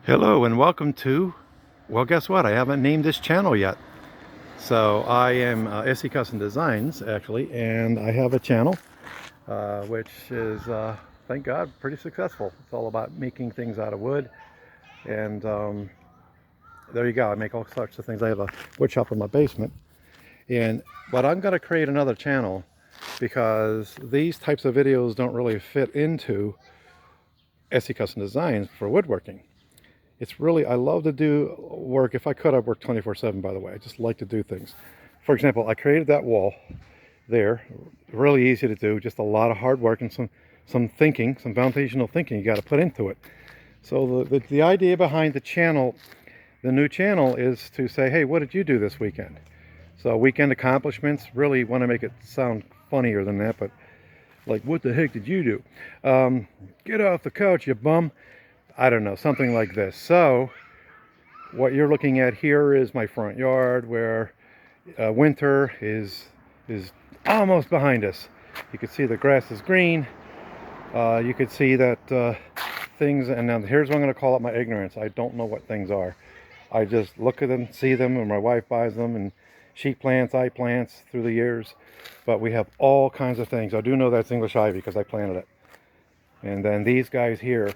Hello and welcome to, well, guess what? I haven't named this channel yet. So I am SE Custom Designs actually, and I have a channel which is, thank God, pretty successful. It's all about making things out of wood, and there you go. I make all sorts of things. I have a wood shop in my basement, but I'm going to create another channel because these types of videos don't really fit into SE Custom Designs for woodworking. It's really, I love to do work. If I could, I'd work 24/7, by the way. I just like to do things. For example, I created that wall there. Really easy to do, just a lot of hard work and some thinking, some foundational thinking you got to put into it. So the idea behind the channel, the new channel, is to say, hey, what did you do this weekend? So weekend accomplishments, really want to make it sound funnier than that, but like, what the heck did you do? Get off the couch, you bum. I don't know, something like this. So what you're looking at here is my front yard, where winter is almost behind us. You can see the grass is green. You could see that things, and now here's what I'm going to call it my ignorance. I don't know what things are. I just look at them, see them, and my wife buys them, and she plants, I plants through the years. But we have all kinds of things. I do know that's English ivy because I planted it. And then these guys here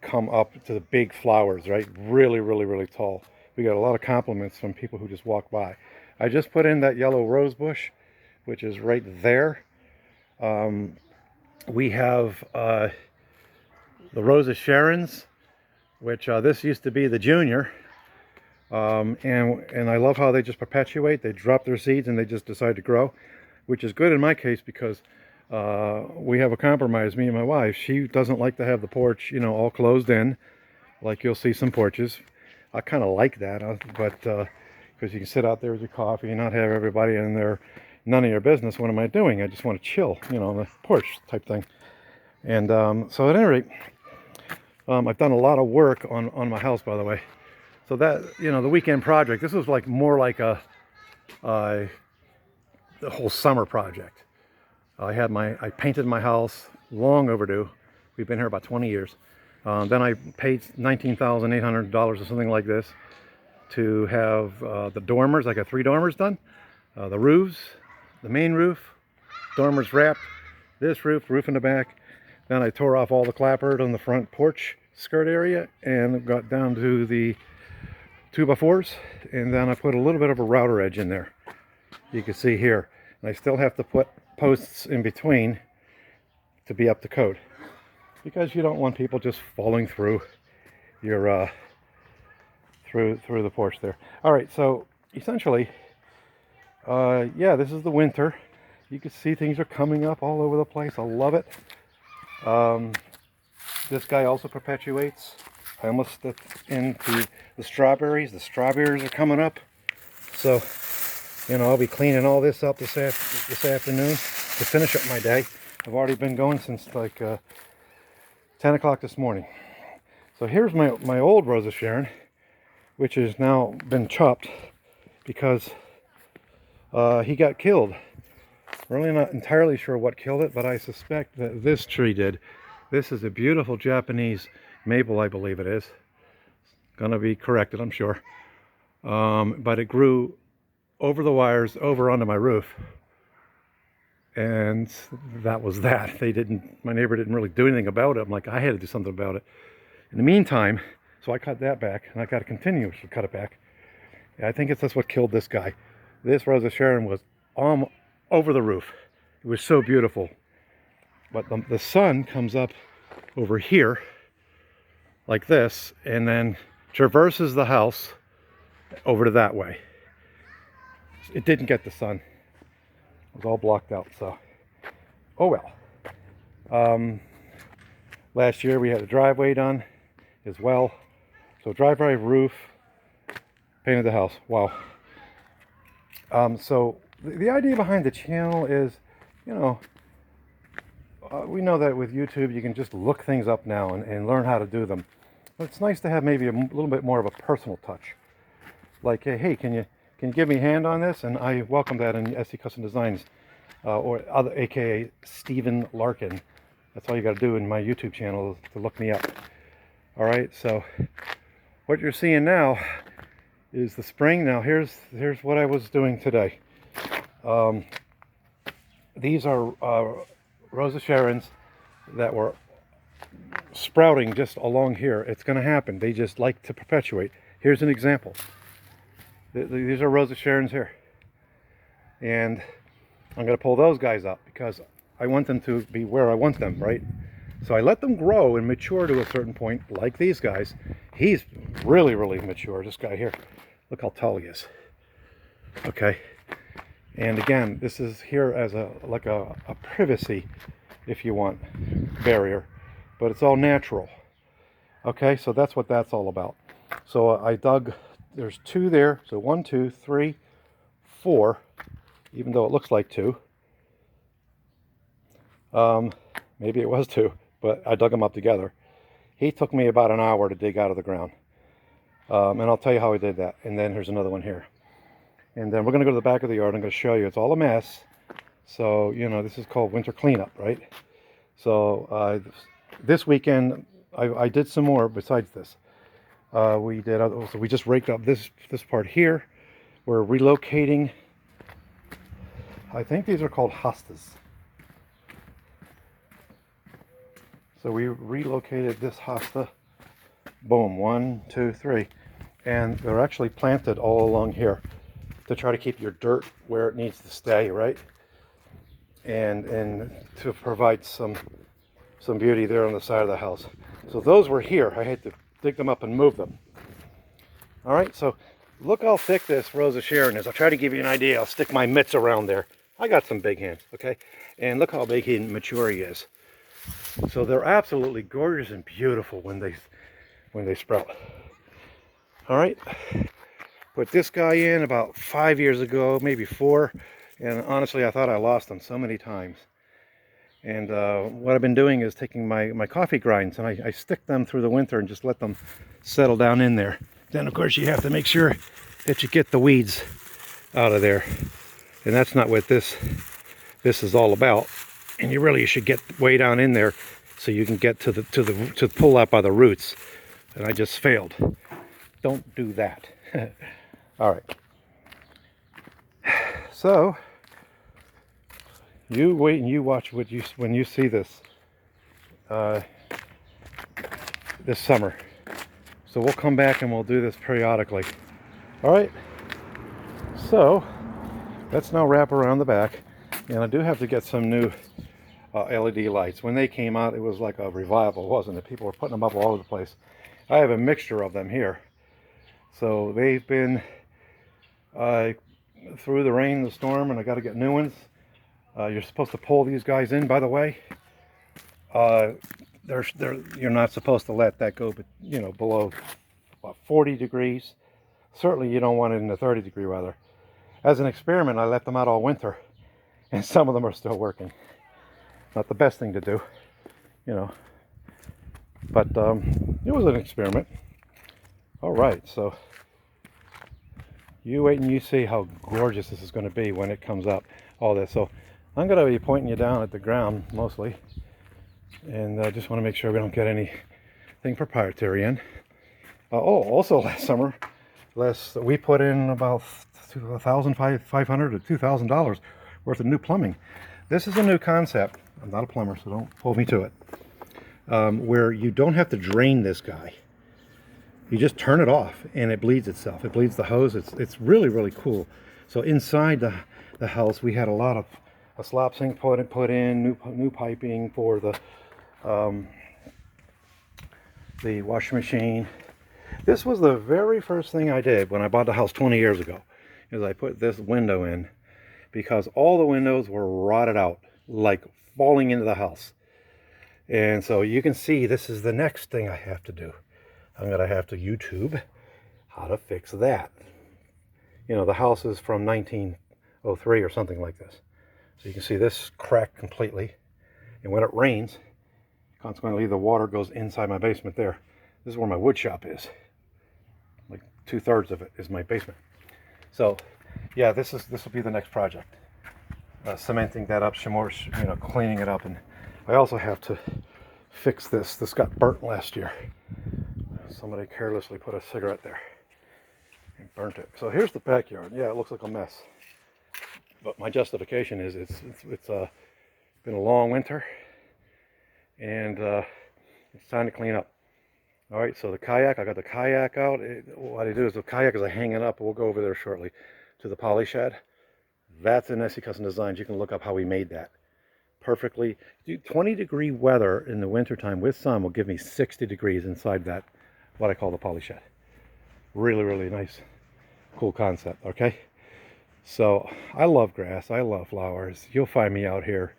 come up to the big flowers, right? Really, really, really tall. We got a lot of compliments from people who just walk by. I just put in that yellow rose bush, which is right there. We have the Rose of Sharon's, which this used to be the junior. And I love how they just perpetuate. They drop their seeds and they just decide to grow, which is good in my case because we have a compromise, me and my wife. She doesn't like to have the porch, all closed in, like you'll see some porches. I kind of like that, but because you can sit out there with your coffee and not have everybody in there, none of your business. What am I doing? I just want to chill, on the porch type thing. And so at any rate, I've done a lot of work on my house, by the way. So that, the weekend project, this was like more like the whole summer project. I painted my house, long overdue. We've been here about 20 years. Then I paid $19,800 or something like this to have the dormers. I got 3 dormers done. The roofs, the main roof, dormers wrapped, this roof in the back. Then I tore off all the clapboard on the front porch skirt area and got down to the 2x4s. And then I put a little bit of a router edge in there. You can see here. And I still have to put posts in between to be up to code, because you don't want people just falling through your through the porch there. All right, so essentially, yeah, this is the winter. You can see things are coming up all over the place. I love it. This guy also perpetuates. I almost stepped into the strawberries. The strawberries are coming up, so I'll be cleaning all this up this afternoon to finish up my day. I've already been going since like 10 o'clock this morning. So here's my old Rose of Sharon, which has now been chopped because he got killed. Really not entirely sure what killed it, but I suspect that this tree did. This is a beautiful Japanese maple, I believe it is. Gonna be corrected, I'm sure. But it grew over the wires, over onto my roof, and that was that. My neighbor didn't really do anything about it. I'm like, I had to do something about it. In the meantime, so I cut that back, and I got to continue to cut it back. And I think that's what killed this guy. This Rose of Sharon was over the roof. It was so beautiful. But the sun comes up over here, like this, and then traverses the house over to that way. It didn't get the sun. It was all blocked out, so oh well. Last year we had a driveway done as well. So driveway, roof, painted the house. Wow. So the idea behind the channel is, we know that with YouTube you can just look things up now and learn how to do them. But it's nice to have maybe a little bit more of a personal touch. Like, hey, can you give me a hand on this? And I welcome that in SE Custom Designs, or other, aka Stephen Larkin. That's all you got to do in my YouTube channel to look me up. All right, so what you're seeing now is the spring. Now here's what I was doing today. These are Rosa Sharons that were sprouting just along here. It's going to happen. They just like to perpetuate. Here's an example. These are Rosa Sharons here. And I'm going to pull those guys up because I want them to be where I want them, right? So I let them grow and mature to a certain point, like these guys. He's really, really mature, this guy here. Look how tall he is. Okay. And again, this is here as a privacy, if you want, barrier. But it's all natural. Okay, so that's what that's all about. So I dug, there's 2 there. So 1, 2, 3, 4, even though it looks like 2. Maybe it was 2, but I dug them up together. He took me about an hour to dig out of the ground. And I'll tell you how I did that. And then here's another one here. And then we're going to go to the back of the yard. I'm going to show you. It's all a mess. So, you know, this is called winter cleanup, right? So this weekend, I did some more besides this. So we just raked up this part here. We're relocating. I think these are called hostas. So we relocated this hosta. Boom, 1, 2, 3. And they're actually planted all along here to try to keep your dirt where it needs to stay, right? And to provide some beauty there on the side of the house. So those were here. I had to dig them up and move them. All right, so look how thick this Rosa Sharon is. I'll try to give you an idea. I'll stick my mitts around there. I got some big hands, okay? And look how big and mature he is. So they're absolutely gorgeous and beautiful when they sprout. All right, put this guy in about 5 years ago, maybe 4, and honestly I thought I lost him so many times. And what I've been doing is taking my coffee grinds and I stick them through the winter and just let them settle down in there. Then of course you have to make sure that you get the weeds out of there, and that's not what this is all about. And you should get way down in there so you can get to pull out by the roots. And I just failed. Don't do that. All right. So you wait and you watch when you see this this summer. So we'll come back and we'll do this periodically. All right. So let's now wrap around the back, and I do have to get some new LED lights. When they came out, it was like a revival, wasn't it? People were putting them up all over the place. I have a mixture of them here. So they've been through the rain, the storm, and I got to get new ones. You're supposed to pull these guys in, by the way. You're not supposed to let that go, but you know, below 40 degrees. Certainly, you don't want it in the 30-degree weather. As an experiment, I let them out all winter, and some of them are still working. Not the best thing to do, you know, but it was an experiment. All right, so you wait and you see how gorgeous this is going to be when it comes up, all this. So I'm going to be pointing you down at the ground mostly, and I just want to make sure we don't get anything proprietary in. Also last summer, we put in about $1,500 to $2,000 worth of new plumbing. This is a new concept. I'm not a plumber, so don't hold me to it. Where you don't have to drain this guy. You just turn it off and it bleeds itself. It bleeds the hose. It's really, really cool. So inside the house, we had a lot of a slop sink put in, new piping for the washing machine. This was the very first thing I did when I bought the house 20 years ago, is I put this window in, because all the windows were rotted out, like falling into the house. And so you can see this is the next thing I have to do. I'm going to have to YouTube how to fix that. You know, the house is from 1903 or something like this. So you can see this cracked completely. And when it rains, consequently the water goes inside my basement there. This is where my wood shop is. Like 2/3 of it is my basement. So yeah, this will be the next project. Cementing that up some more, you know, cleaning it up. And I also have to fix this. This got burnt last year. somebody carelessly put a cigarette there and burnt it. So here's the backyard. Yeah, it looks like a mess. But my justification is it's been a long winter, and it's time to clean up. All right, so the kayak, I got the kayak out. What I do is the kayak is I hang it up. We'll go over there shortly to the poly shed. That's in SE Custom Designs. You can look up how we made that. Perfectly. 20-degree weather in the wintertime with sun will give me 60 degrees inside that, what I call the poly shed. Really, really nice, cool concept, okay? So I love grass. I love flowers. You'll find me out here.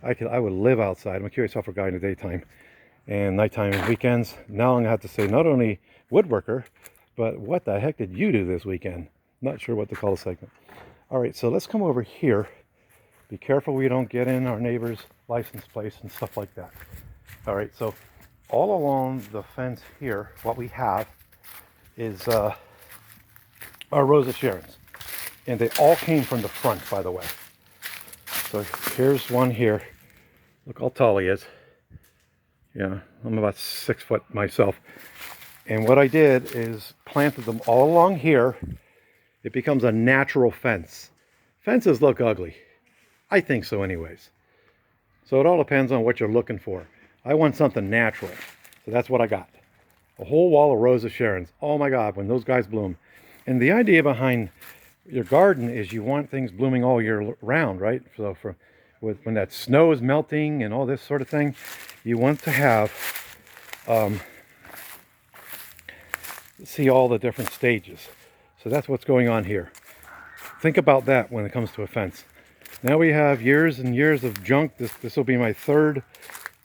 I would live outside. I'm a curious software guy in the daytime and nighttime and weekends. Now I'm going to have to say not only woodworker, but what the heck did you do this weekend? Not sure what to call the segment. All right, so let's come over here. Be careful we don't get in our neighbor's license plates and stuff like that. All right, so all along the fence here, what we have is our Rosa Sharons. And they all came from the front, by the way. So here's one here. Look how tall he is. Yeah, I'm about 6 foot myself. And what I did is planted them all along here. It becomes a natural fence. Fences look ugly. I think so anyways. So it all depends on what you're looking for. I want something natural. So that's what I got. A whole wall of Rosa Sharons. Oh my God, when those guys bloom. And the idea behind your garden is you want things blooming all year round, right? So when that snow is melting and all this sort of thing, you want to have, see all the different stages. So that's what's going on here. Think about that when it comes to a fence. Now we have years and years of junk. This will be my third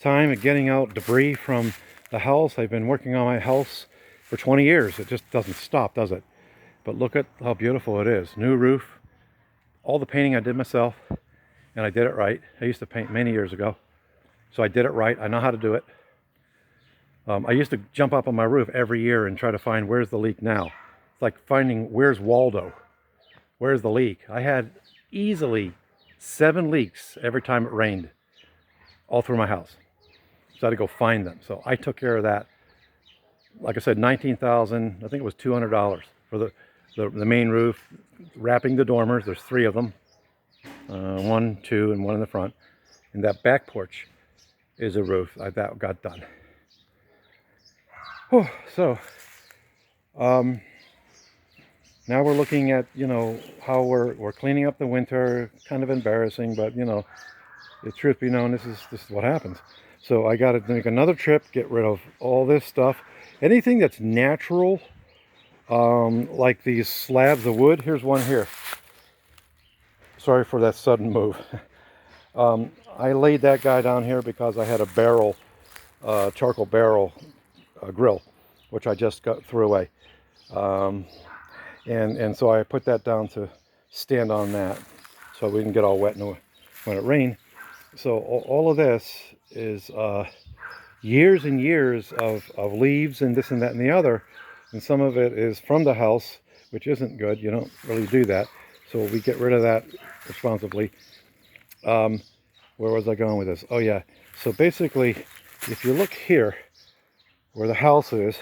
time at getting out debris from the house. I've been working on my house for 20 years. It just doesn't stop, does it? But look at how beautiful it is. New roof, all the painting I did myself, and I did it right. I used to paint many years ago, so I did it right. I know how to do it. I used to jump up on my roof every year and try to find where's the leak now. It's like finding where's Waldo, where's the leak. I had easily 7 leaks every time it rained, all through my house. So I had to go find them. So I took care of that. Like I said, $19,000. I think it was $200 for the main roof, wrapping the dormers. There's 3 of them, 1, 2, and 1 in the front. And that back porch is a roof. That got done. Oh, so now we're looking at, you know, how we're cleaning up the winter. Kind of embarrassing, but you know, the truth be known, this is what happens. So I got to make another trip, get rid of all this stuff, anything that's natural. Like these slabs of wood. Here's one here. Sorry for that sudden move. I laid that guy down here because I had a barrel, charcoal barrel grill, which I just threw away. And so I put that down to stand on that so we can get all wet when it rains. So all of this is years and years of leaves and this and that and the other. And some of it is from the house, which isn't good. You don't really do that. So we get rid of that responsibly. Where was I going with this? Oh yeah. So basically, if you look here, where the house is,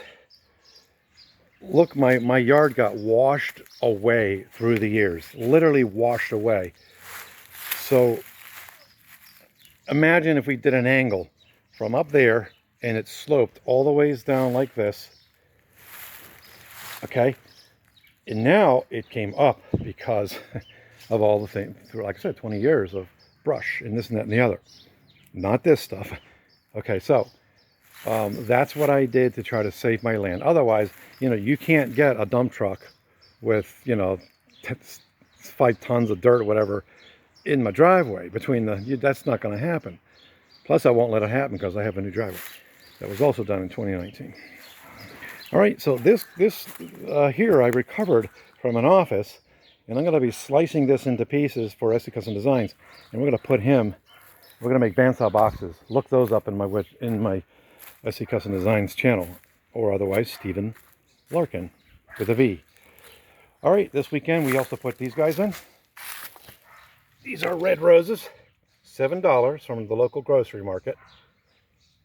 look, my yard got washed away through the years. Literally washed away. So imagine if we did an angle from up there and it sloped all the ways down like this. Okay, and now it came up because of all the things, like I said, 20 years of brush and this and that and the other. Not this stuff. Okay, so that's what I did to try to save my land. Otherwise, you know, you can't get a dump truck with, you know, 5 tons of dirt or whatever in my driveway between that's not going to happen. Plus, I won't let it happen because I have a new driveway. That was also done in 2019. All right, so this here I recovered from an office, and I'm going to be slicing this into pieces for SE Custom Designs, and we're going to put him. We're going to make bandsaw boxes. Look those up in my SE Custom Designs channel, or otherwise Stephen Larkin with a V. All right, this weekend we also put these guys in. These are red roses, $7 from the local grocery market.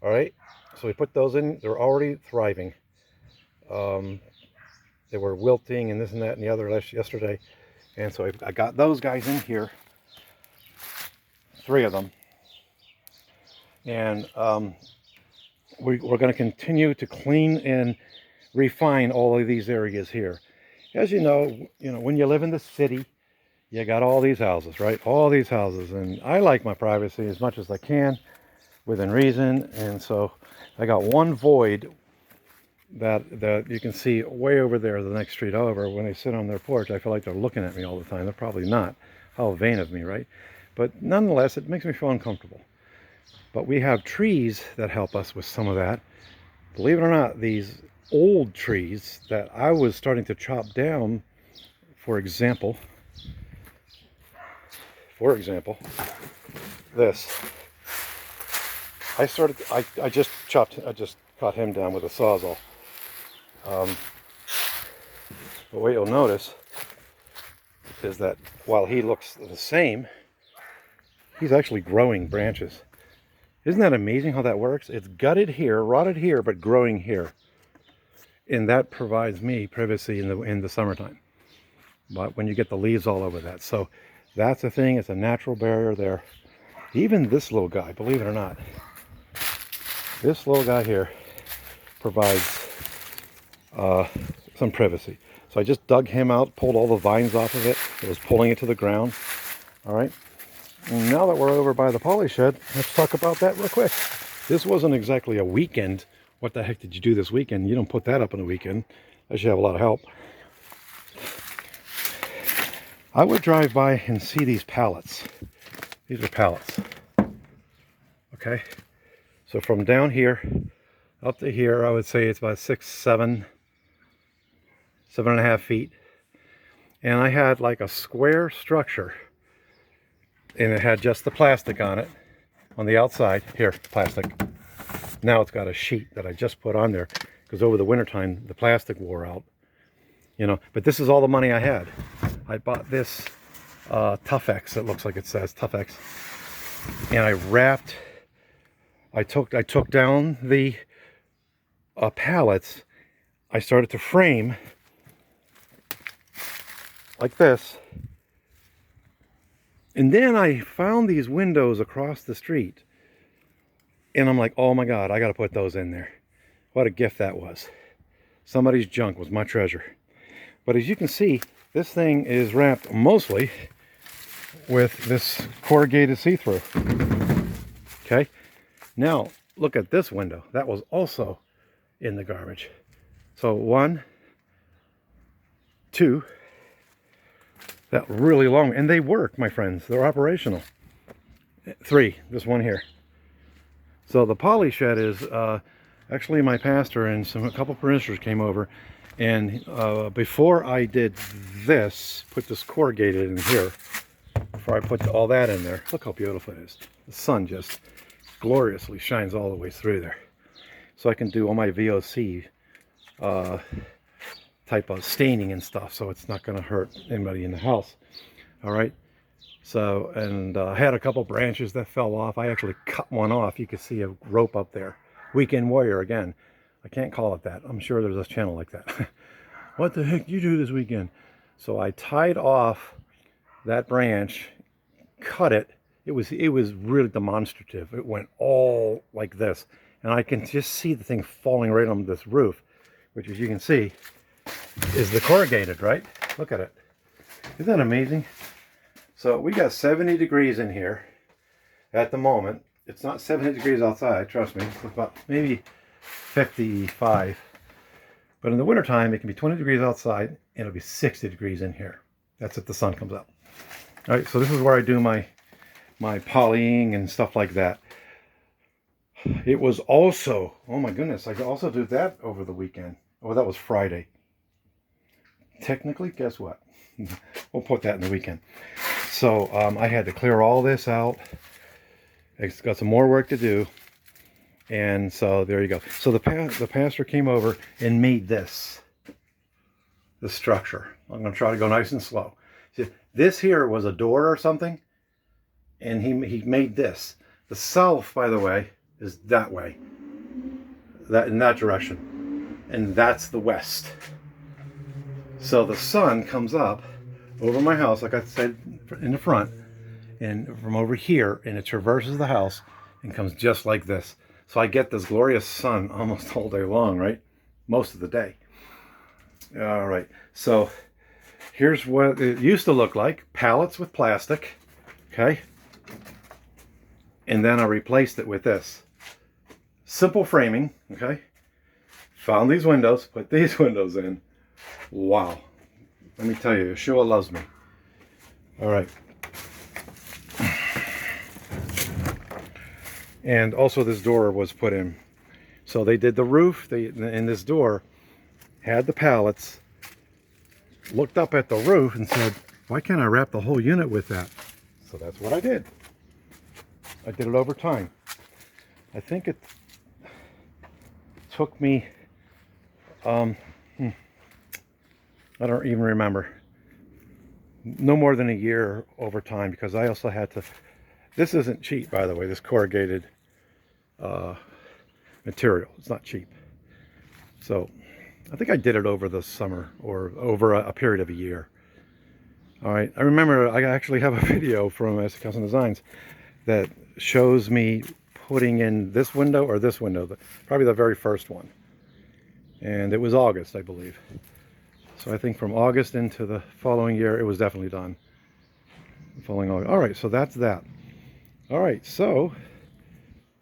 All right, so we put those in. They're already thriving. They were wilting and this and that and the other yesterday. And so I got those guys in here, 3 of them. And we're going to continue to clean and refine all of these areas here. As you know, when you live in the city, you got all these houses, right? All these houses. And I like my privacy as much as I can within reason. And so I got one void that you can see way over there, the next street over. When they sit on their porch, I feel like they're looking at me all the time. They're probably not. How vain of me, right? But nonetheless, it makes me feel uncomfortable. But we have trees that help us with some of that. Believe it or not, these old trees that I was starting to chop down, for example, this. I just cut him down with a Sawzall. But what you'll notice is that while he looks the same, he's actually growing branches. Isn't that amazing how that works? It's gutted here, rotted here, but growing here. And that provides me privacy in the summertime. But when you get the leaves all over that. So that's the thing, it's a natural barrier there. Even this little guy, believe it or not, this little guy here provides some privacy. So I just dug him out, pulled all the vines off of it. It was pulling it to the ground. All right. And now that we're over by the poly shed, let's talk about that real quick. This wasn't exactly a weekend. What the heck did you do this weekend? You don't put that up in a weekend unless you have a lot of help. I would drive by and see these pallets. These are pallets. Okay. So from down here up to here, I would say it's about 7.5 feet. And I had like a square structure. And it had just the plastic on it, on the outside. Here, plastic. Now it's got a sheet that I just put on there because over the wintertime, the plastic wore out. But this is all the money I had. I bought this Tuff-X, it looks like it says Tuff-X. And I took down the pallets. I started to frame like this. And then I found these windows across the street. And I'm like, oh my God, I got to put those in there. What a gift that was. Somebody's junk was my treasure. But as you can see, this thing is wrapped mostly with this corrugated see-through. Okay. Now, look at this window. That was also in the garbage. So 1, 2, that really long, and they work, my friends. They're operational. 3, this one here. So the poly shed is actually my pastor and a couple parishioners came over, and before I did this, put this corrugated in here, before I put all that in there, look how beautiful it is. The sun just gloriously shines all the way through there. So I can do all my VOC type of staining and stuff, so it's not going to hurt anybody in the house. All right. So, and I had a couple branches that fell off. I actually cut one off. You can see a rope up there. Weekend Warrior again. I can't call it that. I'm sure there's a channel like that. What the heck did you do this weekend? So I tied off that branch, cut it. It was really demonstrative. It went all like this. And I can just see the thing falling right on this roof, which, as you can see, is the corrugated, right? Look at it. Isn't that amazing? So we got 70 degrees in here at the moment. It's not 70 degrees outside, trust me. It's about maybe 55. But in the wintertime, it can be 20 degrees outside and it'll be 60 degrees in here. That's if the sun comes out. All right, so this is where I do my polying and stuff like that. It was also, oh my goodness, I also did that over the weekend. Oh, that was Friday. Technically, guess what? We'll put that in the weekend. So I had to clear all this out. It's got some more work to do. And so there you go. So the pastor came over and made this structure. I'm going to try to go nice and slow. See, this here was a door or something. And he made this. The south, by the way, is that way. In that direction. and that's the west. So the sun comes up over my house, like I said, in the front, and from over here, and it traverses the house and comes just like this. So I get this glorious sun almost all day long, right? Most of the day. All right, so here's what it used to look like. Pallets with plastic, okay? And then I replaced it with this. Simple framing, okay? Found these windows, put these windows in. Wow. Let me tell you, Yeshua loves me. All right. And also this door was put in. So they did the roof, and this door had the pallets, looked up at the roof and said, why can't I wrap the whole unit with that? So that's what I did. I did it over time. I think it took me, I don't even remember, no more than a year over time, because I also had to, this isn't cheap, by the way, this corrugated material. It's not cheap. So I think I did it over the summer, or over a period of a year. All right, I remember I actually have a video from SC Custom Designs that shows me putting in this window, or this window, probably the very first one. And it was August, I believe. So I think from August into the following year, it was definitely done. The following August. All right, so that's that. All right, so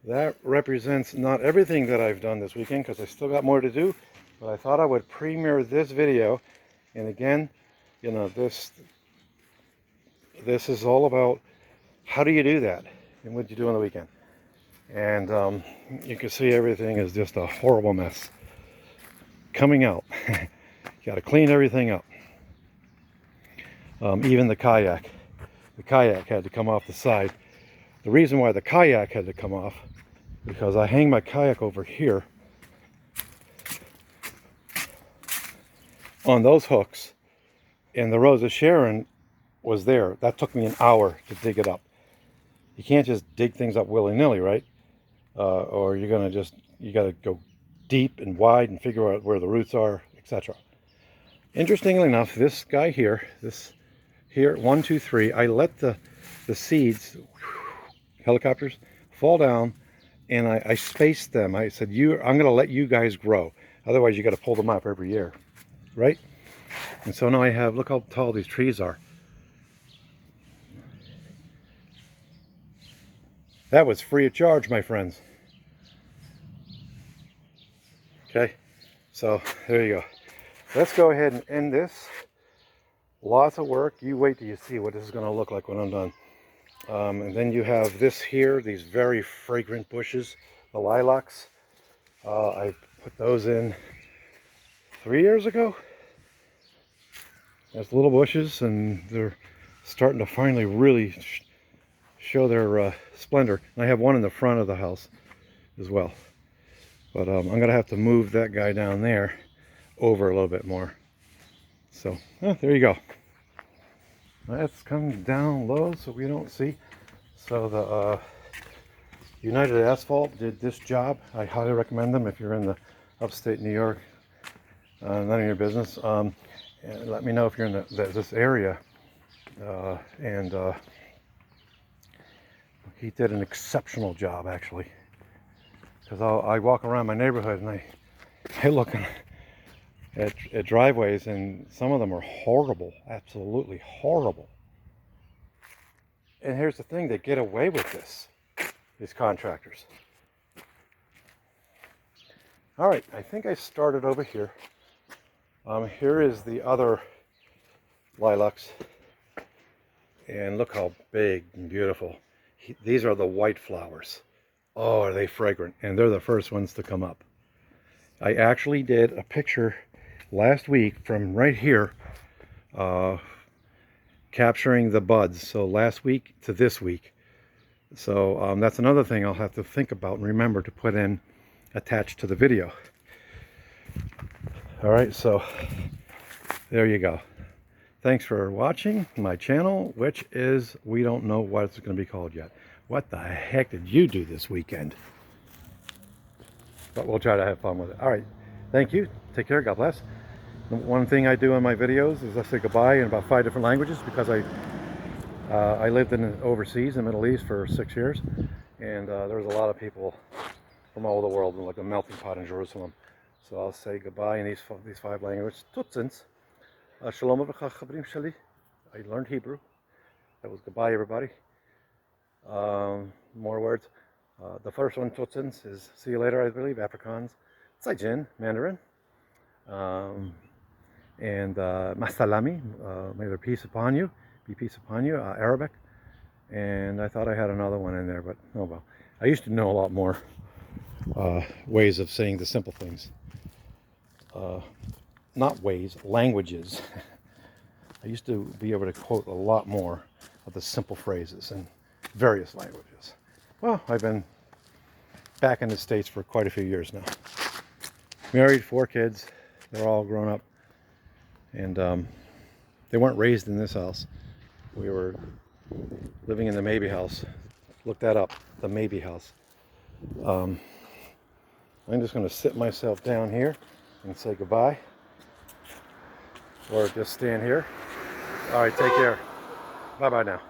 that represents not everything that I've done this weekend, because I still got more to do, but I thought I would premiere this video. And again, you know, this is all about how do you do that and what you do on the weekend. And you can see everything is just a horrible mess coming out. You got to clean everything up. Even the kayak had to come off the side. The reason why the kayak had to come off, because I hang my kayak over here on those hooks, and the Rose of Sharon was there. That took me an hour to dig it up. You can't just dig things up willy-nilly, right? Or you're gonna you gotta go deep and wide and figure out where the roots are, etc. Interestingly enough, this guy here, 1, 2, 3, I let the seeds, helicopters, fall down, and I spaced them. I said, I'm gonna let you guys grow. Otherwise you gotta pull them up every year, right? And so now I have, look how tall these trees are. That was free of charge, my friends. Okay, so there you go. Let's go ahead and end this. Lots of work. You wait till you see what this is going to look like when I'm done. And then you have this here, these very fragrant bushes, the lilacs. I put those in 3 years ago. There's little bushes, and they're starting to finally really show their splendor. And I have one in the front of the house as well. But I'm going to have to move that guy down there over a little bit more. So, there you go. Let's come down low so we don't see. So the United Asphalt did this job. I highly recommend them if you're in the upstate New York. None of your business. And let me know if you're in this area. He did an exceptional job, actually. Because I walk around my neighborhood and I look at driveways, and some of them are horrible, absolutely horrible. And here's the thing, they get away with this, these contractors. All right, I think I started over here. Here is the other lilacs, and look how big and beautiful. These are the white flowers. Oh, are they fragrant? And they're the first ones to come up. I actually did a picture last week from right here, capturing the buds. So last week to this week. So that's another thing I'll have to think about and remember to put in attached to the video. All right, so there you go. Thanks for watching my channel, which is, we don't know what it's going to be called yet. What the heck did you do this weekend? But we'll try to have fun with it. All right, Thank you. Take care. God bless. The one thing I do in my videos is I say goodbye in about 5 different languages because I lived in overseas in the Middle East for 6 years, and there was a lot of people from all over the world, like a melting pot in Jerusalem. So I'll say goodbye in these 5 languages. Tutsins. Shalom aleichem chabrim shali. I learned Hebrew. That was goodbye, everybody. More words. The first one, Tutsins, is see you later, I believe, Afrikaans. Zaijian, Mandarin. And Masalami, may there peace upon you, be peace upon you, Arabic. And I thought I had another one in there, but oh well. I used to know a lot more ways of saying the simple things. Not ways, languages. I used to be able to quote a lot more of the simple phrases in various languages. Well, I've been back in the States for quite a few years now. Married, 4 kids. They're all grown up. And they weren't raised in this house. We were living in the Maybe house. Look that up, the Maybe house. I'm just going to sit myself down here and say goodbye. Or just stand here. All right, take care. Bye-bye now.